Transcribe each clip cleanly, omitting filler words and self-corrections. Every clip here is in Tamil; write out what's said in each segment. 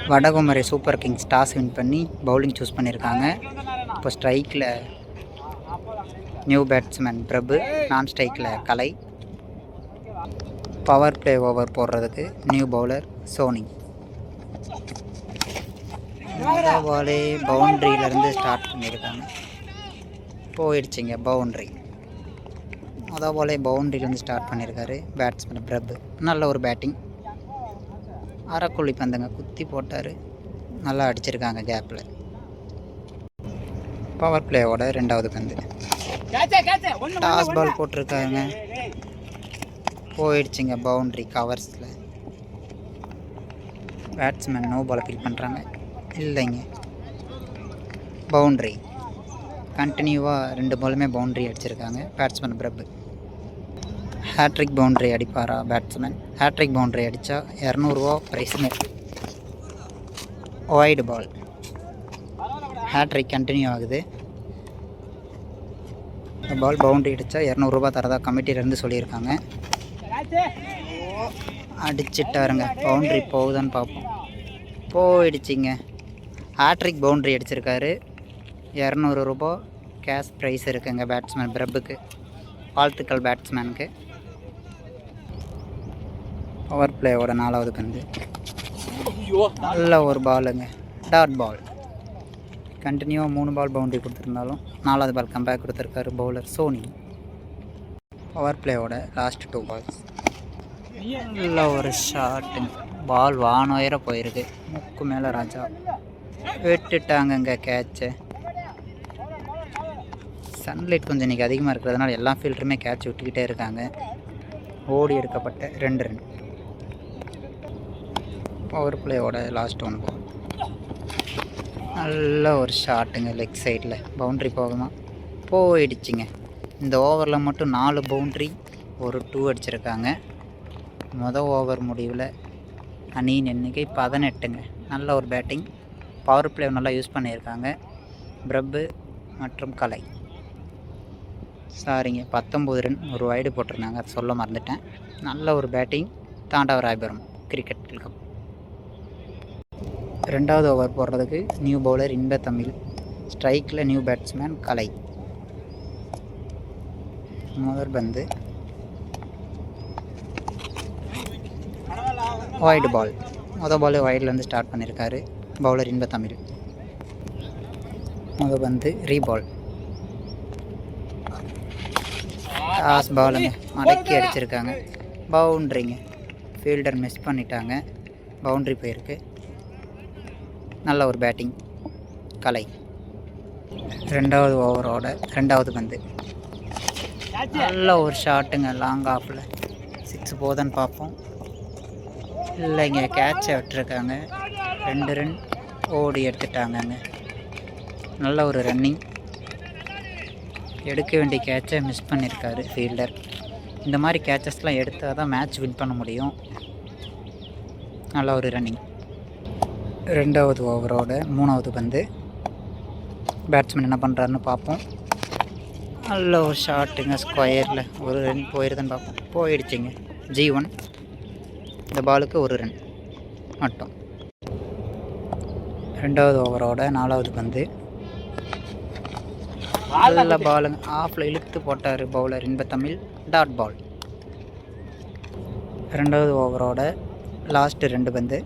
வடகுமரி சூப்பர் கிங்ஸ் டாஸ் வின் பண்ணி பவுலிங் சூஸ் பண்ணியிருக்காங்க. இப்போ ஸ்ட்ரைக்கில் நியூ பேட்ஸ்மேன் பிரபு, நான் ஸ்ட்ரைக்கில் கலை. பவர் பிளே ஓவர் போடுறதுக்கு நியூ பவுலர் சோனி. பாலே பவுண்ட்ரியிலேருந்து ஸ்டார்ட் பண்ணியிருக்காங்க. போயிடுச்சிங்க பவுண்ட்ரி. பாலே பவுண்ட்ரியிலேருந்து ஸ்டார்ட் பண்ணியிருக்காரு பேட்ஸ்மேன் பிரபு. நல்ல ஒரு பேட்டிங். அரைக்குழி பந்துங்க குத்தி போட்டார், நல்லா அடிச்சிருக்காங்க கேப்பில். பவர் பிளேயோட 2வது பந்து. டாஸ் பால் போட்டிருக்காங்க, போயிடுச்சுங்க பவுண்ட்ரி கவர்ஸில். பேட்ஸ்மேன் நோ பால் ஃபீல் பண்ணுறாங்க. இல்லைங்க, பவுண்ட்ரி. கண்டினியூவாக 2 பாலுமே பவுண்ட்ரி அடிச்சிருக்காங்க பேட்ஸ்மேன் பிரபு. ஹேட்ரிக் பவுண்ட்ரி அடிப்பாரா பேட்ஸ்மேன்? ஹேட்ரிக் பவுண்ட்ரி அடித்தா 200 ரூபா ப்ரைஸுங்க. White ball. ஹேட்ரிக் கண்டினியூ ஆகுது. இந்த பால் பவுண்ட்ரி அடித்தா 200 ரூபா தரதா கமிட்டியிலேருந்து சொல்லியிருக்காங்க. அடிச்சிட்டாருங்க. பவுண்ட்ரி போகுதான்னு பார்ப்போம். போயிடுச்சிங்க. ஹேட்ரிக் பவுண்ட்ரி அடிச்சிருக்காரு. 200 ரூபா கேஷ் ப்ரைஸ் இருக்குங்க பேட்ஸ்மேன் பிரபுக்கு. வாழ்த்துக்கள் பேட்ஸ்மேனுக்கு. பவர் பிளேயோட 4வது பந்து. நல்ல ஒரு பாலுங்க, டாட் பால். கண்டினியூவாக 3 பால் பவுண்ட்ரி கொடுத்துருந்தாலும் 4வது பால் கம்பேக் கொடுத்துருக்காரு பவுலர் சோனி. பவர் பிளேயோட லாஸ்ட் 2 பால்ஸ். நல்ல ஒரு ஷாட்டுங்க, பால் வானுயர போயிருக்கு. முக்கு மேலே ராஜா. விட்டுட்டாங்கங்க கேட்சை. சன்லைட் கொஞ்சம் இன்றைக்கி அதிகமாக இருக்கிறதுனால எல்லா ஃபீல்டருமே கேட்ச் விட்டுக்கிட்டே இருக்காங்க. ஓடி எடுக்கப்பட்ட 2 ரன். பவர் பிளேயோட லாஸ்ட் 1 பால். நல்ல ஒரு ஷாட்டுங்க லெக் சைடில். பவுண்ட்ரி போகுமா? போயிடுச்சிங்க. இந்த ஓவரில் மட்டும் 4 பவுண்ட்ரி, ஒரு 2 அடிச்சிருக்காங்க. ஓவர் முடிவில் அணியின் எண்ணிக்கை 18ங்க. நல்ல ஒரு பேட்டிங். பவர் பிளே நல்லா யூஸ் பண்ணியிருக்காங்க பிரபு மற்றும் கலை. சாரிங்க, 19 ரன், ஒரு வைடு போட்டிருந்தாங்க, அதை சொல்ல மறந்துட்டேன். நல்ல ஒரு பேட்டிங் தாண்டவராயபுரம் கிரிக்கெட் கிளப். 2வது ஓவர் போடுறதுக்கு நியூ பவுலர் இன்ப தமிழ். ஸ்ட்ரைக்கில் நியூ பேட்ஸ்மேன் கலை. முதல் பந்து வைடு பால். பால் வைட்லேருந்து ஸ்டார்ட் பண்ணியிருக்காரு பவுலர் இன்ப தமிழ். முதல் பந்து ரீபால். டாஸ் பாலுங்க, மடக்கி அடிச்சிருக்காங்க. பவுண்ட்ரிங்க. ஃபீல்டர் மிஸ் பண்ணிட்டாங்க, பவுண்ட்ரி போயிருக்கு. நல்ல ஒரு பேட்டிங் கலை. 2வது ஓவரோட 2வது பந்து. நல்ல ஒரு ஷாட்டுங்க லாங் ஆஃபில். 6 போதான்னு பார்ப்போம். இல்லைங்க, கேட்சை விட்டுருக்காங்க. 2 ரன் ஓடி எடுத்துட்டாங்கங்க. நல்ல ஒரு ரன்னிங். எடுக்க வேண்டிய கேட்சை மிஸ் பண்ணியிருக்காரு ஃபீல்டர். இந்த மாதிரி கேட்சஸ்லாம் எடுத்தால் தான் மேட்ச் வின் பண்ண முடியும். நல்ல ஒரு ரன்னிங். 2வது ஓவரோட 3வது பந்து. பேட்ஸ்மேன் என்ன பண்ணுறாருன்னு பார்ப்போம். நல்ல ஒரு ஷாட்டுங்க ஸ்கொயரில். ஒரு ரன் போயிருதுன்னு பார்ப்போம். போயிடுச்சிங்க. G1. இந்த பாலுக்கு 1 ரன் மட்டும். 2வது ஓவரோட 4வது பந்து. நல்ல பாலுங்க, ஆஃபில் இழுத்து போட்டார் பவுலர் இன்ப தமிழ். Dot ball. 2வது ஓவரோட லாஸ்ட்டு 2 பந்து.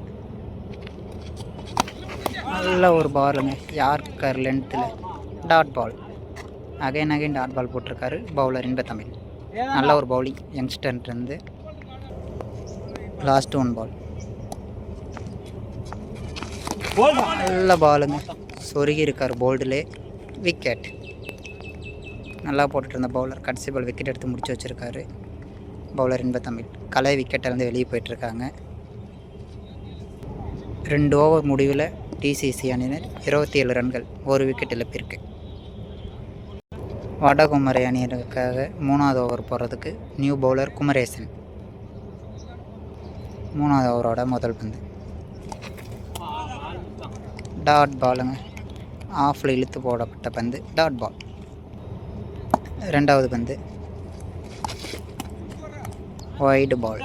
நல்ல ஒரு பாலுங்க, யார்கர் லென்த்தில். Dot ball. Again dot ball போட்டிருக்காரு பவுலர் இன்ப தமிழ். நல்ல ஒரு பவுலிங் யங்ஸ்டர்லேருந்து. லாஸ்ட் 1 பால். நல்ல பாலுங்க, சொருகி இருக்கார் போல்டிலே. விக்கெட். நல்லா போட்டுட்டு இருந்த பவுலர் கடைசி பால் விக்கெட் எடுத்து முடிச்சு வச்சுருக்காரு பவுலர் இன்ப தமிழ். கலை விக்கெட்டிலேருந்து வெளியே போயிட்டுருக்காங்க. 2 ஓவர் முடிவில் டிசிசி அணியினர் 27 ரன்கள், 1 விக்கெட் இழப்பிற்கு. வடகுமரி அணியினருக்காக 3வது ஓவர் போடுறதுக்கு நியூ பவுலர் குமரேசன். 3வது ஓவரோட முதல் பந்து. டாட் பாலுங்க, ஆஃபில் இழுத்து போடப்பட்ட பந்து. Dot ball. 2வது பந்து வைடு பால்.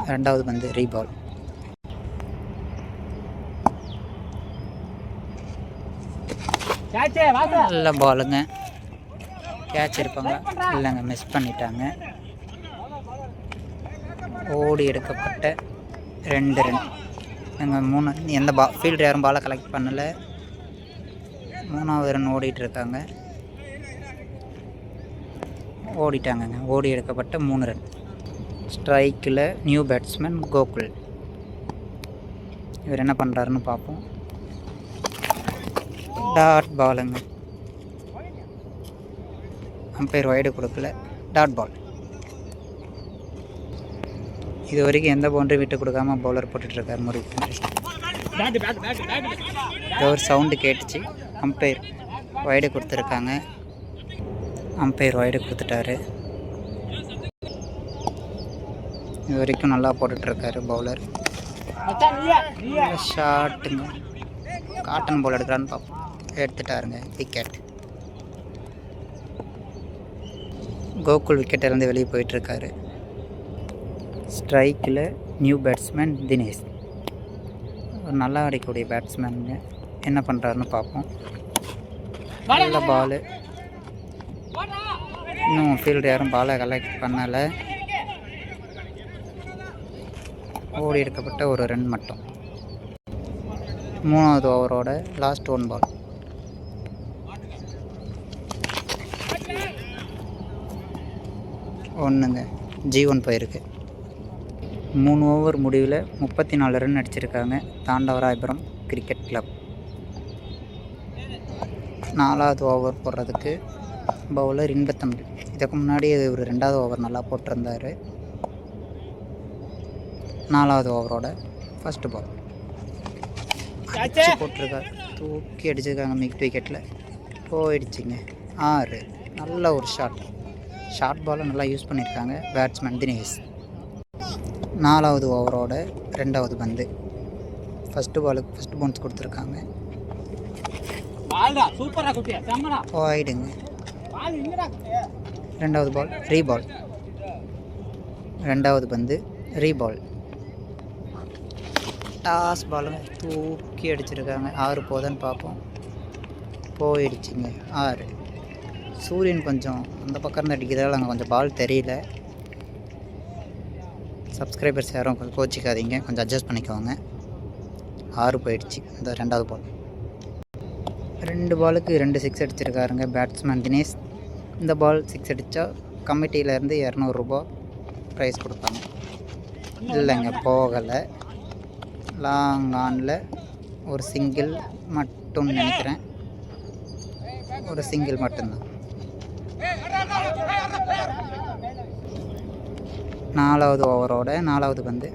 2வது பந்து ரீபால். நல்ல பாலுங்க. கேட்ச் இருப்பாங்களா? இல்லைங்க, மிஸ் பண்ணிட்டாங்க. ஓடி எடுக்கப்பட்ட 2 ரன். எங்கள் 3 எந்த ஃபீல்டர் யாரும் பாலை கலெக்ட் பண்ணலை. 3வது ரன் ஓடிட்டுருக்காங்க. ஓடிட்டாங்கங்க. ஓடி எடுக்கப்பட்ட 3 ரன். ஸ்ட்ரைக்கில் நியூ பேட்ஸ்மேன் கோகுல். இவர் என்ன பண்ணுறாருன்னு பார்ப்போம். டாட் பாலுங்க. அம்பையர் வைடு கொடுக்கல. Dot ball. இது வரைக்கும் எந்த பவுண்டரி விட்டு கொடுக்காம பவுலர் போட்டுட்ருக்கார் முருகன். ஒரு சவுண்டு கேட்டுச்சு. அம்பையர் வைடு கொடுத்துருக்காங்க. அம்பையர் வைடு கொடுத்துட்டாரு. இது வரைக்கும் நல்லா போட்டுட்ருக்காரு பவுலர். ஷாட்டுங்க. காட்டன் பால் எடுக்கிறான்னு பார்ப்போம். எடுத்துட்டாருங்க. விக்கெட். கோகுல் விக்கெட்டிலேருந்து வெளியே போயிட்டுருக்காரு. ஸ்ட்ரைக்கில் நியூ பேட்ஸ்மேன் தினேஷ். ஒரு நல்லா அடிக்கக்கூடிய பேட்ஸ்மேனுங்க. என்ன பண்ணுறாருன்னு பார்ப்போம். நல்ல பாலு. இன்னும் ஃபீல்டு யாரும் பாலை கலெக்ட் பண்ணலை. ஓடி எடுக்கப்பட்ட 1 ரன் மட்டும். 3வது ஓவரோட லாஸ்ட் 1 பால். ஒன்றுங்க. G1 போயிருக்கு. 3 ஓவர் முடிவில் 34 ரன் அடிச்சிருக்காங்க தாண்டவராயபுரம் கிரிக்கெட் கிளப். 4வது ஓவர் போடுறதுக்கு பவுலர் இன்பத்தம்பி. இதுக்கு முன்னாடி ஒரு 2வது ஓவர் நல்லா போட்டிருந்தார். 4வது ஓவரோட ஃபஸ்ட்டு பால் போட்டிருக்காரு. தூக்கி அடிச்சிருக்காங்க மிட் விக்கெட்டில். போயிடுச்சிங்க. 6. நல்ல ஒரு ஷார்ட் பாலை நல்லா யூஸ் பண்ணியிருக்காங்க பேட்ஸ்மேன் தினேஷ். 4வது ஓவரோட 2வது பந்து. ஃபஸ்ட்டு பாலுக்கு ஃபஸ்ட்டு பவுன்ஸ் கொடுத்துருக்காங்க. போயிடுங்க. 2வது பால் ரீபால். 2வது பந்து ரீபால். டாஸ் பாலுங்க. தூக்கி அடிச்சிருக்காங்க. 6 போதான்னு பார்ப்போம். போயிடுச்சிங்க. 6. சூரியன் கொஞ்சம் அந்த பக்கம் இருந்து அடிக்கிறதால அங்கே கொஞ்சம் பால் தெரியல. சப்ஸ்கிரைபர்ஸ் யாரும் கொஞ்சம் கோச்சிக்காதீங்க, கொஞ்சம் அட்ஜஸ்ட் பண்ணிக்கோங்க. 6 போயிடுச்சு. இந்த 2வது பால். 2 பாலுக்கு 2 6 அடிச்சிருக்காருங்க பேட்ஸ்மேன் தினேஷ். இந்த பால் 6 அடித்தா கமிட்டியிலேருந்து 200 ரூபா ப்ரைஸ் கொடுப்பாங்க. இல்லைங்க, போகலை. லாங் ஆனில் ஒரு சிங்கிள் மட்டும் நினைக்கிறேன். ஒரு சிங்கிள் மட்டும்தான். 4வது ஓவரோட 4வது பந்து.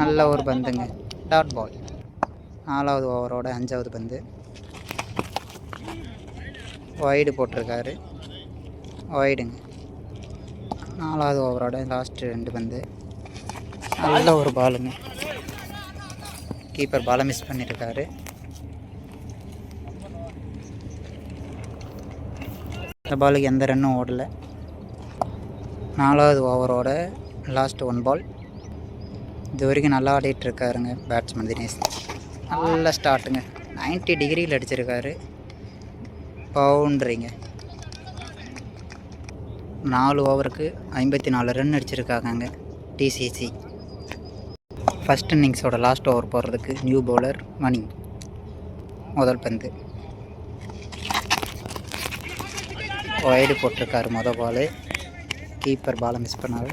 நல்ல ஒரு பந்துங்க. Dot ball. 4வது ஓவரோட 5வது பந்து. வைடு போட்டிருக்காரு. வைடுங்க. 4வது ஓவரோட லாஸ்ட்டு 2 பந்து. நல்ல ஒரு பாலுங்க. கீப்பர் பாலை மிஸ் பண்ணியிருக்காரு. இந்த பாலுக்கு எந்த ரன்னும் ஓடலை. 4வது ஓவரோட லாஸ்ட் 1 பால். இது வரைக்கும் நல்லா ஆடிட்டுருக்காருங்க பேட்ஸ்மேன் தினேஷ். நல்ல ஸ்டார்ட்டுங்க. 90 டிகிரியில் அடிச்சிருக்காரு. பவுண்ட்ரிங்க. 4 ஓவருக்கு 54 ரன் அடிச்சிருக்காங்க டிசிசி. ஃபஸ்ட் இன்னிங்ஸோட லாஸ்ட் ஓவர் போடுறதுக்கு நியூ பவுலர் மணி. முதல் பந்து வைடு போட்டிருக்காரு. மொதல் பால். கீப்பர் பாலை மிஸ் பண்ணால்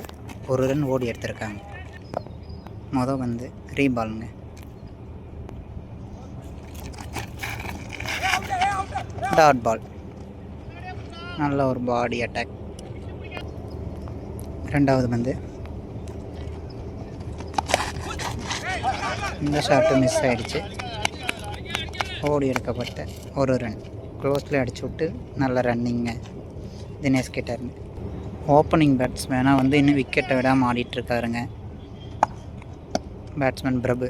1 ரன் ஓடி எடுத்திருக்காங்க. மொதல் வந்து ரீபாலுங்க. Dot ball. நல்ல ஒரு பாடி அட்டாக். 2வது பந்து. இந்த ஷாட்டு மிஸ் ஆகிடுச்சு. ஓடி எடுக்கப்பட்ட 1 ரன். க்ளோஸில் அடிச்சு விட்டு நல்ல ரன்னிங்க தினேஷ் கிட்டேருந்து. ஓப்பனிங் பேட்ஸ்மேனாக வந்து இன்னும் விக்கெட்டை விடாமல் ஆடிட்டுருக்காருங்க பேட்ஸ்மேன் பிரபு.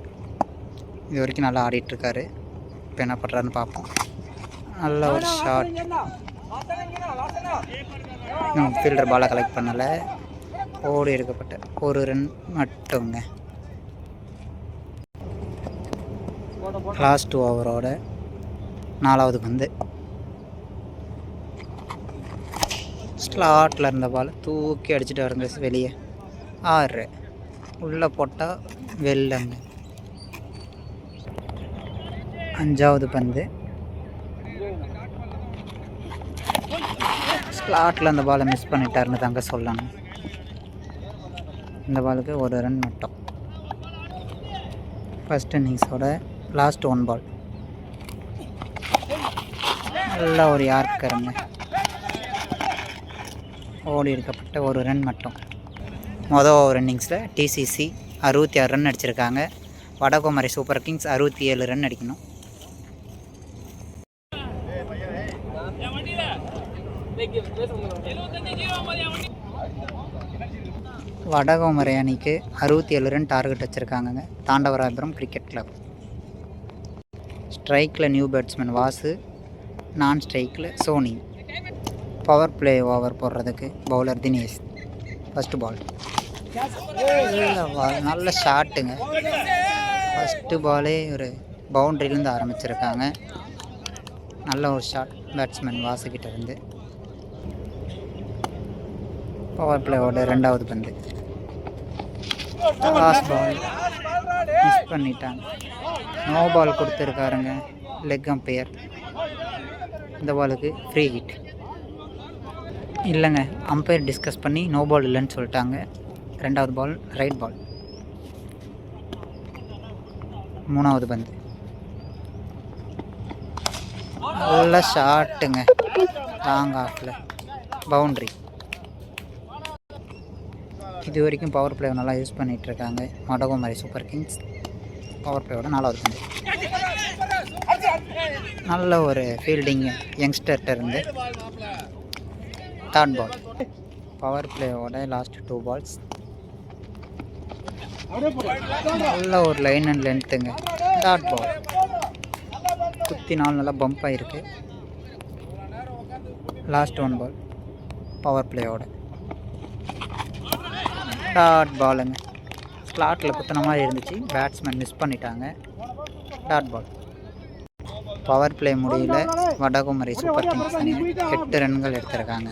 இது வரைக்கும் நல்லா ஆடிட்டுருக்காரு. இப்போ என்ன பண்ணுறாருன்னு பார்ப்போம். நல்ல ஒரு ஷாட். இன்னும் ஃபீல்டர் பாலை கலெக்ட் பண்ணலை. ஓடி எடுக்கப்பட்ட 1 ரன் மட்டுங்க. லாஸ்ட் ஓவரோட 4வது பந்து. ஸ்லாட்டில் இருந்த பால் தூக்கி அடிச்சுட்டு வருங்க வெளியே. 6 உள்ளே போட்டால் வெள்ளங்க. 5வது பந்து. ஸ்லாட்டில் அந்த பாலை மிஸ் பண்ணிட்டாருன்னு தாங்க சொல்லணும். இந்த பாலுக்கு 1 ரன் மட்டும். ஃபஸ்ட் இன்னிங்ஸோட லாஸ்ட் 1 பால். நல்ல ஒரு யார்க்கருங்க. ஓடி எடுக்கப்பட்ட 1 ரன் மட்டும். மொதல் ஓவர் இன்னிங்ஸில் டிசிசி 66 ரன் அடிச்சிருக்காங்க. வடகுமரி சூப்பர் கிங்ஸ் 67 ரன் அடிக்கணும். வடகுமரி அணிக்கு 67 ரன் டார்கெட் வச்சுருக்காங்கங்க. Thandavarapuram cricket club. ஸ்ட்ரைக்கில் நியூ பேட்ஸ்மேன் வாசு, நான் ஸ்ட்ரைக்கில் சோனி. பவர் பிளே ஓவர் போடுறதுக்கு பவுலர் தினேஷ். First ball. நல்ல ஷாட்டுங்க. ஃபஸ்ட்டு பாலே ஒரு பவுண்ட்ரிலேருந்து ஆரம்பிச்சிருக்காங்க. நல்ல ஒரு ஷாட் பேட்ஸ்மேன் வாசுக்கிட்ட இருந்து. பவர் பிளேயோட 2வது பந்து. லாஸ்ட் பால் மிஸ் பண்ணிட்டாங்க. நோ பால் கொடுத்துருக்காருங்க லெக் அம்பையர். இந்த பாலுக்கு ஃப்ரீ ஹிட் இல்லைங்க. அம்பையர் டிஸ்கஸ் பண்ணி நோ பால் இல்லைன்னு சொல்லிட்டாங்க. 2வது பால் ரைட் பால். 3வது பந்து. நல்ல ஷாட்டுங்க. லாங் ஆஃபில் பவுண்ட்ரி. இது வரைக்கும் பவர் பிளே நல்லா யூஸ் பண்ணிகிட்ருக்காங்க வடகுமரி சூப்பர் கிங்ஸ். பவர் பிளேயோட 4வது பந்து. நல்ல ஒரு ஃபீல்டிங் யங்ஸ்டர்கிட்ட இருந்து. 3rd ball. பவர் பிளேயோட லாஸ்ட் 2 பால்ஸ். நல்ல ஒரு லைன் அண்ட் லென்த்துங்க. 3rd பால். குத்தி நாள் நல்லா பம்ப் ஆகிருக்கு. லாஸ்ட் 1 பால் பவர் பிளேயோட 3rd பாலுங்க. ஸ்லாட்டில் குத்தின மாதிரி இருந்துச்சு. பேட்ஸ்மேன் மிஸ் பண்ணிட்டாங்க. 3rd ball. பவர் பிளே முடியல. வடகுமரி சூப்பர் கிங்ஸ் அணி 8 ரன்கள் எடுத்திருக்காங்க.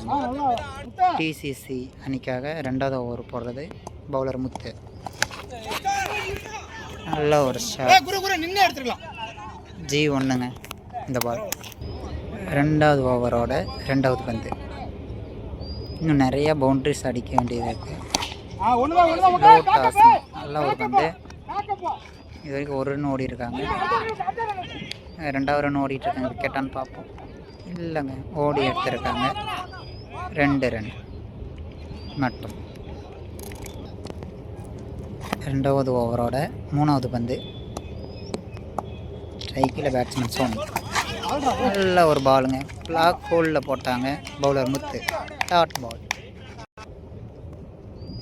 டிசிசி அணிக்காக 2வது ஓவர் போடுறது பவுலர் முத்து. நல்ல ஒரு ஷாட். G1ங்க இந்த பால். 2வது ஓவரோட 2வது பந்து. இன்னும் நிறைய பவுண்ட்ரிஸ் அடிக்க வேண்டியது இருக்குது. நல்ல ஒரு பந்து. இது வரைக்கும் 1 ரன் ஓடி இருக்காங்க. 2வது ரன் ஓடிட்டுருக்காங்க. விக்கெட்டான்னு பார்ப்போம். இல்லைங்க, ஓடி எடுத்துருக்காங்க. 2 ரன் மட்டும். 2வது ஓவரோட 3வது பந்து. ஸ்ட்ரைக்கில் பேட்ஸ்மேன் சோனி. நல்ல ஒரு பாலுங்க. பிளாக் ஹோலில் போட்டாங்க பவுலர் முத்து. 3rd பால்.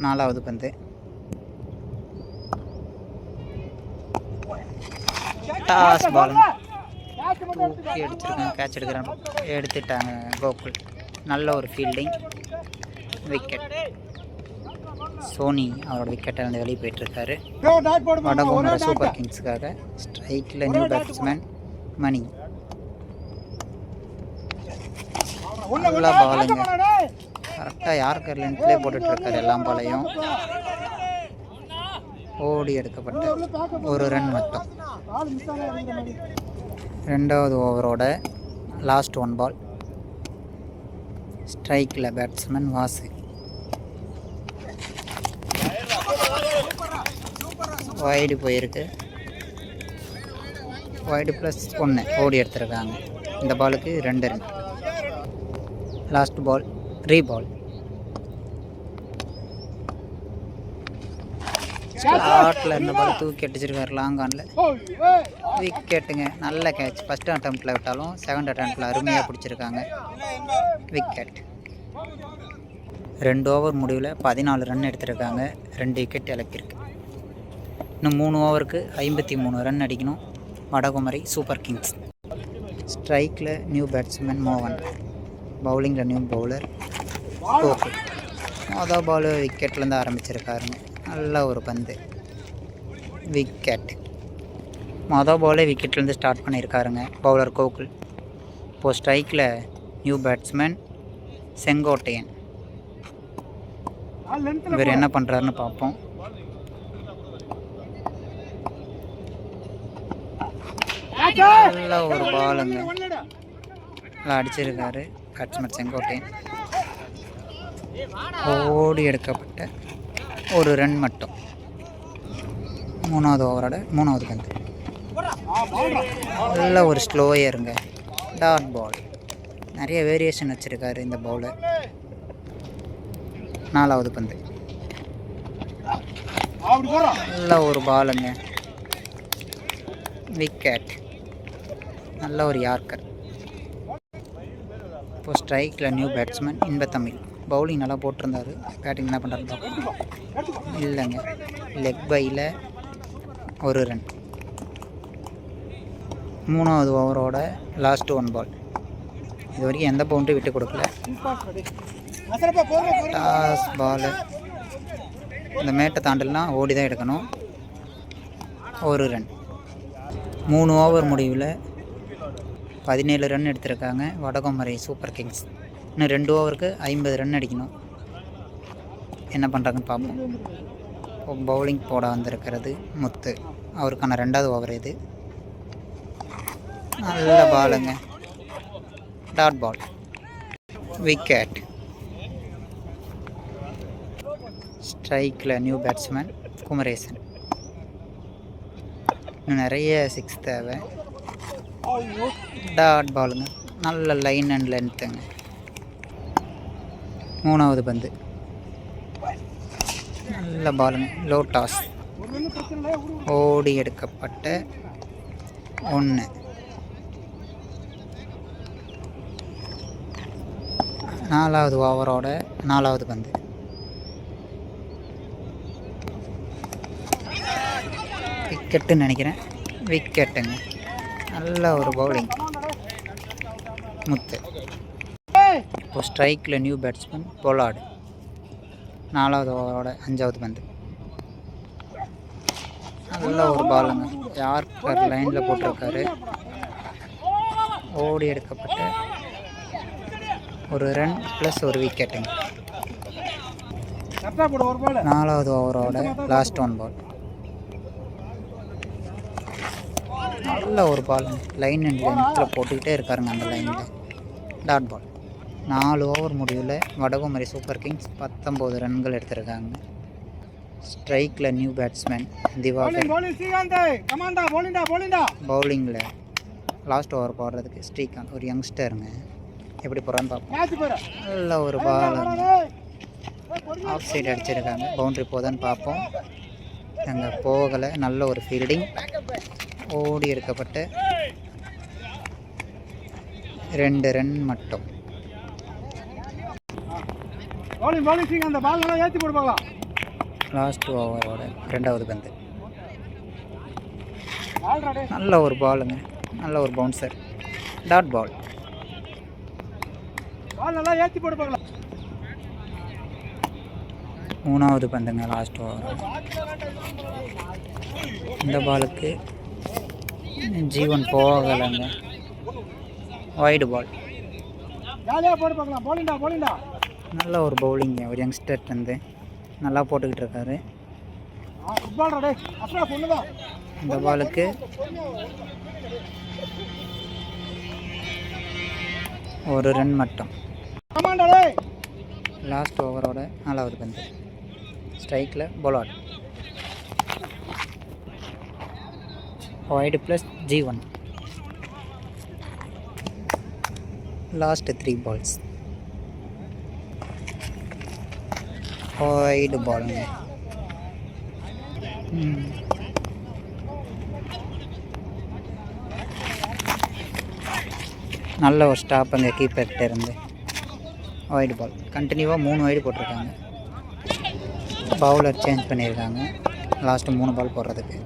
4வது பந்து. டாஸ் பால் தூக்கி எடுத்துருக்காங்க. கேட்ச் எடுத்துட்டாங்க கோகுல். நல்ல ஒரு ஃபீல்டிங். விக்கெட். சோனி அவரோட விக்கெட்டை வந்து வெளியே போயிட்டுருக்காரு. வடகுமரி சூப்பர் கிங்ஸுக்காக ஸ்ட்ரைக்கில் நியூ பேட்ஸ்மேன் மணி. நல்ல பாலுங்க. கரெக்டாக யாருக்கு லென்த்லேயே போட்டுட்ருக்காரு எல்லா பாலையும். ஓடி எடுக்கப்பட்ட 1 ரன் மட்டும். 2வது ஓவரோட லாஸ்ட் 1 பால். ஸ்ட்ரைக்கில் பேட்ஸ்மேன் வாசு. வைடு போயிருக்கு. வைடு +1 ஓடி எடுத்துருக்காங்க. இந்த பாலுக்கு 2 ரன். Last ball ரீபால். ஸ்லாட்டில் இருந்த பால் தூக்கி அடிச்சிருக்காரு லாங் ஆனில். விக்கெட்டுங்க. நல்ல கேட்ச். ஃபஸ்ட் அட்டம்ப்டில் விட்டாலும் 2nd அட்டம்ப்டில் அருமையாக பிடிச்சிருக்காங்க. விக்கெட். 2 ஓவர் முடிவில் 14 ரன் எடுத்திருக்காங்க. 2 விக்கெட் இழப்பிருக்கு. இன்னும் 3 ஓவருக்கு 53 ரன் அடிக்கணும் வடகுமரி சூப்பர் கிங்ஸ். ஸ்ட்ரைக்கில் நியூ பேட்ஸ்மேன் மோகன். பவுலிங்கில் நியூ பவுலர் கோகுல். மொதல் பால் விக்கெட்லேருந்து ஆரம்பிச்சிருக்காருங்க. நல்ல ஒரு பந்து. விக்கெட். மொதல் பாலே விக்கெட்லேருந்து ஸ்டார்ட் பண்ணியிருக்காருங்க பவுலர் கோகுல். இப்போது ஸ்ட்ரைக்கில் நியூ பேட்ஸ்மேன் செங்கோட்டையன். இவர் என்ன பண்ணுறாருன்னு பார்ப்போம். நல்ல ஒரு பாலுங்க, நல்லா அடிச்சிருக்காரு பேட்ஸ்மேன் செங்கோட்டையன். ஓடி எடுக்கப்பட்ட ஒரு ரன் மட்டும். 3வது ஓவரோட 3வது பந்து. நல்ல ஒரு ஸ்லோயருங்க, டாட் பால். நிறைய வேரியேஷன் வச்சுருக்காரு இந்த பவுலர். 4வது பந்து. நல்ல ஒரு பாலுங்க, விக்கெட். நல்ல ஒரு யார்க்கர். இப்போ ஸ்ட்ரைக்கில் நியூ பேட்ஸ்மேன் இன்பத்தமிழ். பவுலிங் நல்லா போட்டிருந்தாரு. பேட்டிங் என்ன பண்ணுறாரு இல்லைங்க, லெக் பையில் ஒரு ரன். 3வது ஓவரோட லாஸ்ட் 1 பால். இது வரைக்கும் எந்த பவுண்டரி விட்டு கொடுக்கல. Toss ball. இந்த மேட்டை தாண்டலாம் ஓடி தான் எடுக்கணும். ஒரு ரன். 3 ஓவர் முடிவில் 17 ரன் எடுத்திருக்காங்க வடகுமரை சூப்பர் கிங்ஸ். இன்னும் 2 ஓவருக்கு 50 ரன் அடிக்கணும். என்ன பண்ணுறாங்கன்னு பார்ப்போம். பவுலிங் போட வந்திருக்கிறது முத்து. அவருக்கான 2வது ஓவர் இது. நல்ல பாலுங்க, டாட் பால், விக்கெட். ஸ்ட்ரைக்கில் நியூ பேட்ஸ்மேன் குமரேசன். இன்னும் நிறைய 6 தேவை. டாட் பாலுங்க, நல்ல லைன் அண்ட் லென்த்துங்க. 3வது பந்து. நல்ல பாலுங்க, லோ டாஸ், ஓடி எடுக்கப்பட்ட 1. 4வது ஓவரோட 4வது பந்து. விக்கெட்டுன்னு நினைக்கிறேன். விக்கெட்டுங்க, நல்ல ஒரு பவுலிங் முத்து. இப்போ ஸ்ட்ரைக்கில் நியூ பேட்ஸ்மேன் பொலார்டு. 4வது ஓவரோட 5வது பந்து. நல்ல ஒரு பாலுங்க, யார்கர் லைனில் போட்டிருக்காரு. ஓடி எடுக்கப்பட்ட ஒரு ரன் ப்ளஸ் ஒரு விக்கெட்டுங்க. 4வது ஓவரோட லாஸ்ட் 1 பால். நல்ல ஒரு பால், லைன் அண்ட் லென்த்தில் போட்டுக்கிட்டே இருக்காருங்க அந்த லைனில். Dot ball. 4 ஓவர் முடிவில் வடகுமரி சூப்பர் கிங்ஸ் 19 ரன்கள் எடுத்திருக்காங்க. ஸ்ட்ரைக்கில் நியூ பேட்ஸ்மேன் திவாகர். பவுலிங்கில் லாஸ்ட் ஓவர் போடுறதுக்கு ஸ்ரீகாந்த், ஒரு யங்ஸ்டருங்க. எப்படி போகிறான்னு பார்ப்போம். நல்ல ஒரு பால், ஆஃப் சைடு அடிச்சிருக்காங்க. பவுண்ட்ரி போதான்னு பார்ப்போம். அங்கே போகலை. நல்ல ஒரு ஃபீல்டிங், ஓடி எடுக்கப்பட்ட 2 ரன் மட்டும். லாஸ்ட் ஓவரோட 2வது பந்து. நல்ல ஒரு பாலுங்க, நல்ல ஒரு பவுன்சர், டாட் பால். 3வது பந்துங்க, லாஸ்ட் ஓவர். இந்த பாலுக்கு ஜீவன் போகலைங்க, வைடு பால். நல்ல ஒரு பவுலிங்க, ஒரு யங்ஸ்டர் வந்து நல்லா போட்டுக்கிட்டு இருக்காரு. இந்த பாலுக்கு ஒரு ரன் மட்டும். லாஸ்ட் ஓவரோட 4வது பந்து. ஸ்ட்ரைக்கில் Pollard. Wide plus G1. Last 3 balls. Wide பாலுங்க. நல்ல ஒரு ஸ்டாப் அங்கே கீப்பர்கிட்ட இருந்து. Wide ball. கண்டினியூவாக 3 வைடு போட்டிருக்காங்க. பவுலர் சேஞ்ச் பண்ணியிருக்காங்க லாஸ்ட்டு 3 பால் போடுறதுக்கு.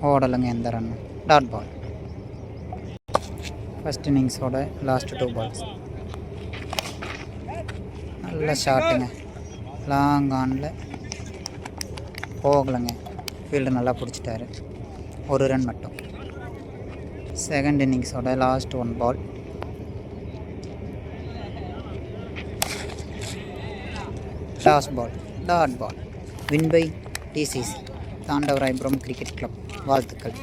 ஓடலைங்க எந்த ரன்னு. Dot ball. ஃபஸ்ட் இன்னிங்ஸோட லாஸ்ட் 2 பால்ஸ். நல்ல ஷாட்டுங்க, லாங் ஆனில் போகலைங்க. ஃபீல்டு நல்லா பிடிச்சிட்டாரு. ஒரு ரன் மட்டும். செகண்ட் இன்னிங்ஸோட last 1 ball. Last ball, dot ball. Win by TCC Thandavarayapuram cricket club. வாழ்த்துக்கள்.